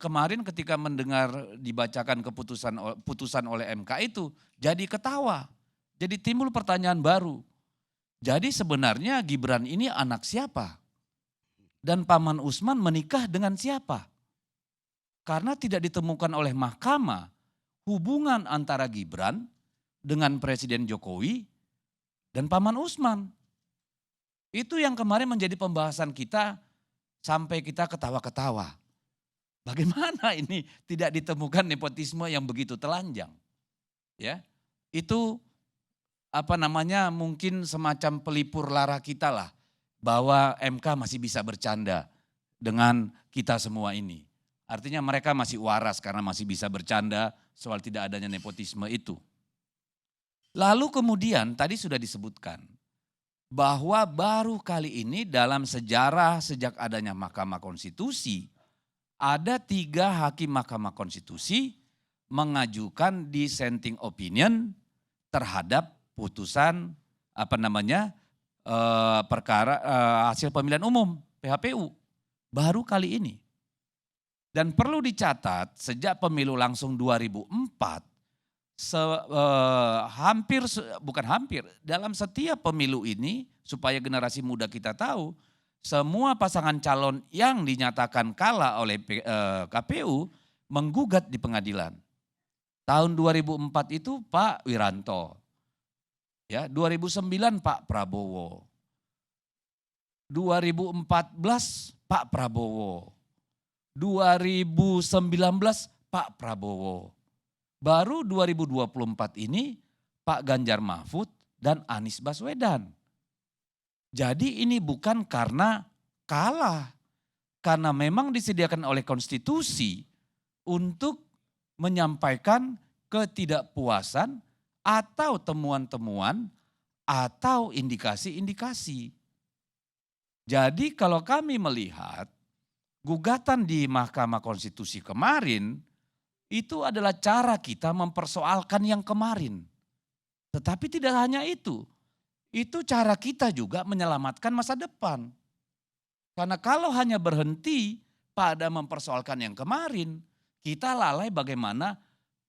kemarin ketika mendengar dibacakan putusan oleh MK itu jadi ketawa. Jadi timbul pertanyaan baru. Jadi sebenarnya Gibran ini anak siapa? Dan Paman Usman menikah dengan siapa? Karena tidak ditemukan oleh mahkamah hubungan antara Gibran dengan Presiden Jokowi dan Paman Usman. Itu yang kemarin menjadi pembahasan kita sampai kita ketawa-ketawa. Bagaimana ini tidak ditemukan nepotisme yang begitu telanjang? Ya, itu mungkin semacam pelipur lara kita lah bahwa MK masih bisa bercanda dengan kita semua ini. Artinya mereka masih waras karena masih bisa bercanda soal tidak adanya nepotisme itu. Lalu kemudian tadi sudah disebutkan bahwa baru kali ini dalam sejarah sejak adanya Mahkamah Konstitusi ada 3 hakim Mahkamah Konstitusi mengajukan dissenting opinion terhadap putusan perkara hasil pemilihan umum PHPU baru kali ini. Dan perlu dicatat sejak pemilu langsung 2004 dalam setiap pemilu ini supaya generasi muda kita tahu semua pasangan calon yang dinyatakan kalah oleh KPU menggugat di pengadilan. Tahun 2004 itu Pak Wiranto. Ya, 2009 Pak Prabowo. 2014 Pak Prabowo. 2019 Pak Prabowo. Baru 2024 ini Pak Ganjar Mahfud dan Anies Baswedan. Jadi ini bukan karena kalah, karena memang disediakan oleh konstitusi untuk menyampaikan ketidakpuasan atau temuan-temuan atau indikasi-indikasi. Jadi kalau kami melihat gugatan di Mahkamah Konstitusi kemarin itu adalah cara kita mempersoalkan yang kemarin. Tetapi tidak hanya itu cara kita juga menyelamatkan masa depan. Karena kalau hanya berhenti pada mempersoalkan yang kemarin, kita lalai bagaimana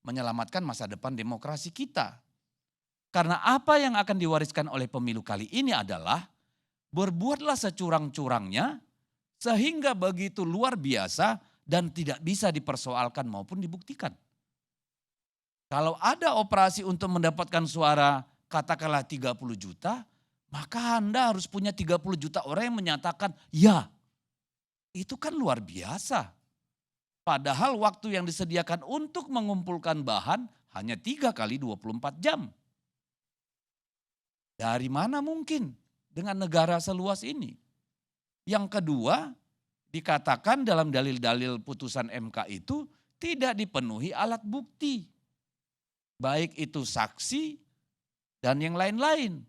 menyelamatkan masa depan demokrasi kita. Karena apa yang akan diwariskan oleh pemilu kali ini adalah berbuatlah securang-curangnya sehingga begitu luar biasa dan tidak bisa dipersoalkan maupun dibuktikan. Kalau ada operasi untuk mendapatkan suara katakanlah 30 juta, maka Anda harus punya 30 juta orang yang menyatakan ya. Itu kan luar biasa. Padahal waktu yang disediakan untuk mengumpulkan bahan hanya 3 kali 24 jam. Dari mana mungkin dengan negara seluas ini? Yang kedua, dikatakan dalam dalil-dalil putusan MK itu tidak dipenuhi alat bukti. Baik itu saksi dan yang lain-lain.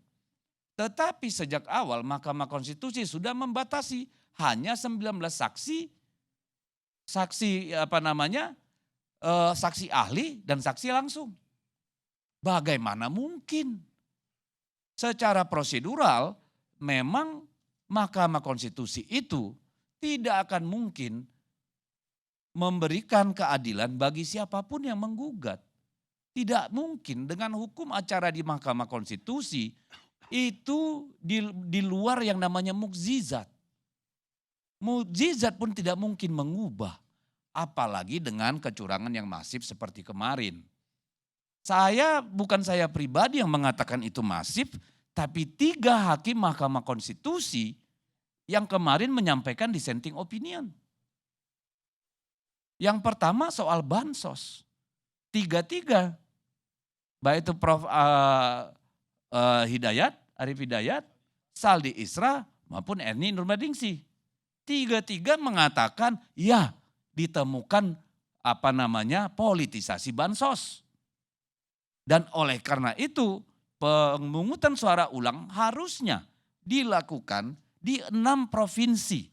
Tetapi sejak awal Mahkamah Konstitusi sudah membatasi hanya 19 saksi ahli dan saksi langsung. Bagaimana mungkin? Secara prosedural memang Mahkamah Konstitusi itu tidak akan mungkin memberikan keadilan bagi siapapun yang menggugat. Tidak mungkin dengan hukum acara di Mahkamah Konstitusi itu di luar yang namanya mukjizat. Mukjizat pun tidak mungkin mengubah, apalagi dengan kecurangan yang masif seperti kemarin. Bukan saya pribadi yang mengatakan itu masif, tapi 3 hakim Mahkamah Konstitusi yang kemarin menyampaikan dissenting opinion. Yang pertama soal bansos. 3-3. Baik itu Prof. Arif Hidayat, Saldi Isra maupun Ernie Nurmadingsi. 3-3 mengatakan ya ditemukan politisasi bansos. Dan oleh karena itu pemungutan suara ulang harusnya dilakukan di 6 provinsi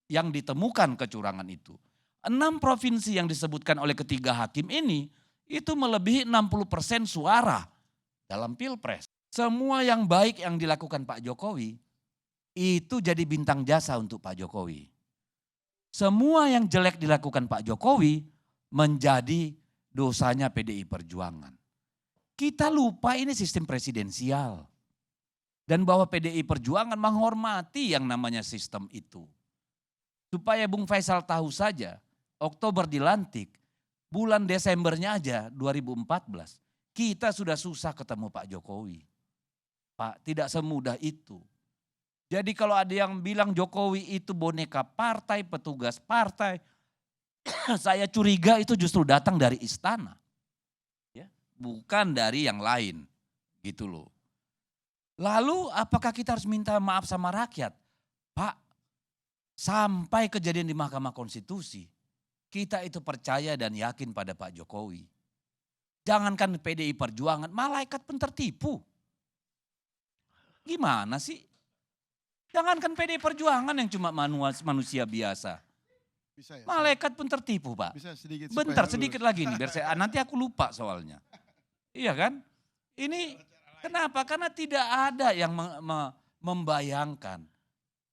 yang ditemukan kecurangan itu. 6 provinsi yang disebutkan oleh ketiga hakim ini itu melebihi 60% suara dalam Pilpres. Semua yang baik yang dilakukan Pak Jokowi itu jadi bintang jasa untuk Pak Jokowi. semua yang jelek dilakukan Pak Jokowi menjadi dosanya PDI Perjuangan. Kita lupa ini sistem presidensial. Dan bahwa PDI Perjuangan menghormati yang namanya sistem itu. Supaya Bung Faisal tahu saja, Oktober dilantik, bulan Desembernya aja 2014, kita sudah susah ketemu Pak Jokowi. Pak, tidak semudah itu. Jadi kalau ada yang bilang Jokowi itu boneka partai, petugas partai, saya curiga itu justru datang dari istana. Ya, bukan dari yang lain, gitu loh. Lalu apakah kita harus minta maaf sama rakyat? Pak, sampai kejadian di Mahkamah Konstitusi, kita itu percaya dan yakin pada Pak Jokowi. Jangankan PDI Perjuangan, malaikat pun tertipu. Gimana sih? Jangankan PDI Perjuangan yang cuma manusia biasa. Bisa ya, malaikat pun tertipu, Pak. bisa sedikit. Bentar, sedikit lagi nih, biar saya, nanti aku lupa soalnya. Iya kan? Ini kenapa? Karena tidak ada yang membayangkan.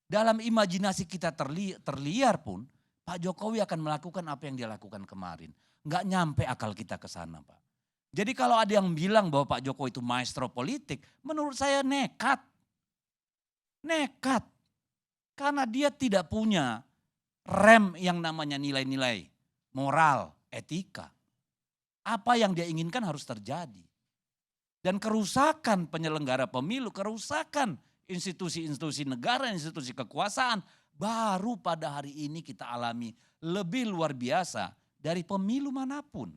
Dalam imajinasi kita terliar pun, Pak Jokowi akan melakukan apa yang dia lakukan kemarin. Enggak nyampe akal kita ke sana, Pak. Jadi kalau ada yang bilang bahwa Pak Jokowi itu maestro politik, menurut saya nekat. Nekat. Karena dia tidak punya rem yang namanya nilai-nilai moral, etika. Apa yang dia inginkan harus terjadi. Dan kerusakan penyelenggara pemilu, kerusakan institusi-institusi negara, institusi kekuasaan, baru pada hari ini kita alami lebih luar biasa dari pemilu manapun.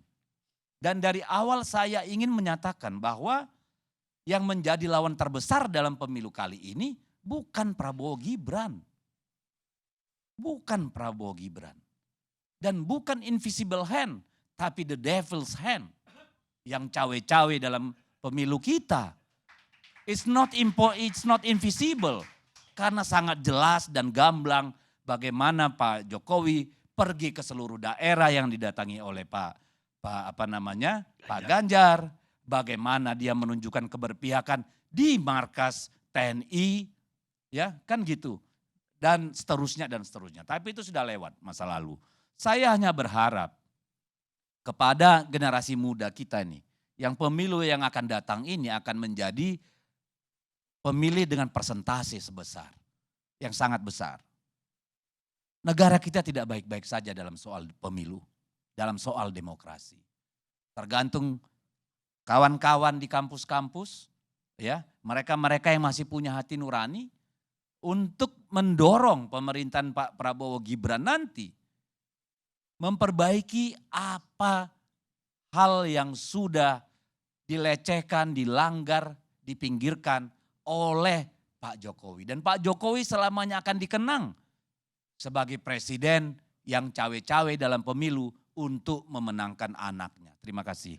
Dan dari awal saya ingin menyatakan bahwa yang menjadi lawan terbesar dalam pemilu kali ini bukan Prabowo Gibran. Bukan Prabowo Gibran. Dan bukan invisible hand, tapi the devil's hand. Yang cawe-cawe dalam pemilu kita. It's not invisible. Karena sangat jelas dan gamblang bagaimana Pak Jokowi pergi ke seluruh daerah yang didatangi oleh Pak Ganjar. Bagaimana dia menunjukkan keberpihakan di markas TNI. Ya kan gitu. Dan seterusnya dan seterusnya. Tapi itu sudah lewat masa lalu. Saya hanya berharap kepada generasi muda kita nih. Yang pemilu yang akan datang ini akan menjadi pemilih dengan persentase sebesar. Yang sangat besar. Negara kita tidak baik-baik saja dalam soal pemilu. Dalam soal demokrasi. Tergantung kawan-kawan di kampus-kampus. Ya, mereka-mereka yang masih punya hati nurani. Untuk mendorong pemerintahan Pak Prabowo Gibran nanti memperbaiki apa hal yang sudah dilecehkan, dilanggar, dipinggirkan oleh Pak Jokowi. Dan Pak Jokowi selamanya akan dikenang sebagai presiden yang cawe-cawe dalam pemilu untuk memenangkan anaknya. Terima kasih.